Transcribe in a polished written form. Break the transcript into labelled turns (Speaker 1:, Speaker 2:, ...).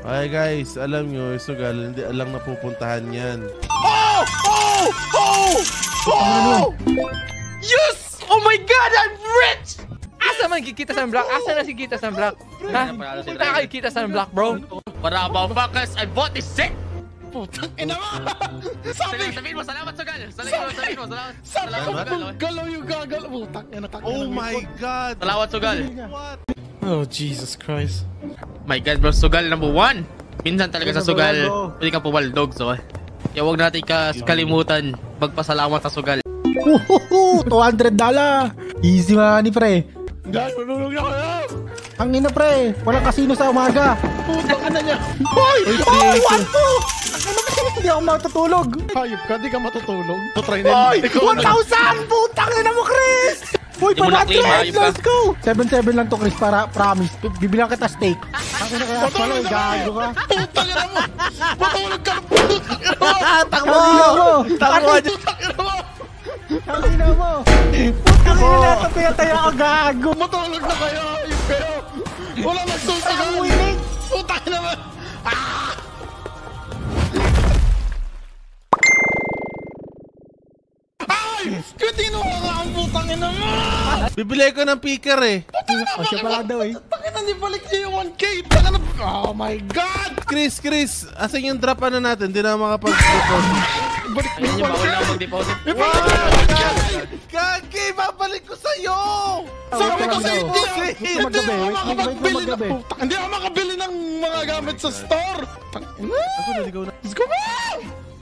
Speaker 1: Okay guys, alam nyo, yung sugal, hindi alang napupuntahan yan.
Speaker 2: Oh! Oh! Oh! Oh! Yes! Oh my God, I'm rich!
Speaker 3: Asa man kikita sa block? Asa na si kita sa block? Ha? Punta kayo kita sa block, bro.
Speaker 2: Para motherfuckers, I bought this shit! Putang ina mo!
Speaker 3: Sabihin mo, salamat Sugal! Sabihin mo, salamat!
Speaker 2: Salamat! Galaw yung gagalaw! Putang ina,
Speaker 1: Oh my God!
Speaker 3: Salamat Sugal!
Speaker 1: What?
Speaker 2: Oh, Jesus Christ.
Speaker 3: My God, bro, Sugal number 1! Minsan talaga sa Sugal, pwede kang pumaldog, so. Kaya huwag natin kalimutan magpasalamat sa Sugal.
Speaker 4: $200! Easy money, pre.
Speaker 2: Dahil manulog na kayo!
Speaker 4: Ang ina, pre. Walang kasino sa umaga.
Speaker 2: Putang ina niya!
Speaker 4: Hoy! Oh, 1-2! Ano ba? Hindi ako matutulog.
Speaker 2: Hayop ka, di ka matutulog. Putray
Speaker 4: Hoy!
Speaker 2: na
Speaker 4: 1,000! Putang ina mo, Chris! Hoy,
Speaker 3: Di mo na-claim,
Speaker 4: 500!
Speaker 3: hayop ka.
Speaker 4: Let's go! 7-7 lang to, Chris, para promise. Bibilang kita steak. Ang ina kaya pala, gago ka.
Speaker 2: Putang ina mo! Matulog ka!
Speaker 1: Takbo! Takbo!
Speaker 4: Ang ina mo! Putang ina na ito, pinataya ka, gago!
Speaker 2: Matulog na kayo! Hayop kayo! Wala magsusugal!
Speaker 4: Ang winig!
Speaker 2: Putang ina mo! Ay! Kinuha nga ang putang ina mo!
Speaker 1: Bibili ko ng picker eh.
Speaker 4: O siya pala daw eh.
Speaker 2: Tangina, di balik niyo yung 1K! Tangina! Oh my God!
Speaker 1: Chris, asan yung drop ano natin? Hindi na makapag-deposit.
Speaker 2: Balik mo
Speaker 3: Ayun
Speaker 2: yung
Speaker 3: yung bawal
Speaker 2: 1K!
Speaker 3: na mag-deposit.
Speaker 2: Ibalik mo yung 1K!
Speaker 1: Gagi, babalik ko sa'yo!
Speaker 2: Sabi ko sa
Speaker 4: Wait
Speaker 2: hindi
Speaker 4: magabi,
Speaker 2: ako
Speaker 4: wait
Speaker 2: makapagbili ng
Speaker 4: magabi.
Speaker 2: putang. Hindi ako makabili ng mga gamit sa store. Tangina!
Speaker 1: Ako naligaw na.
Speaker 2: Let's go, man!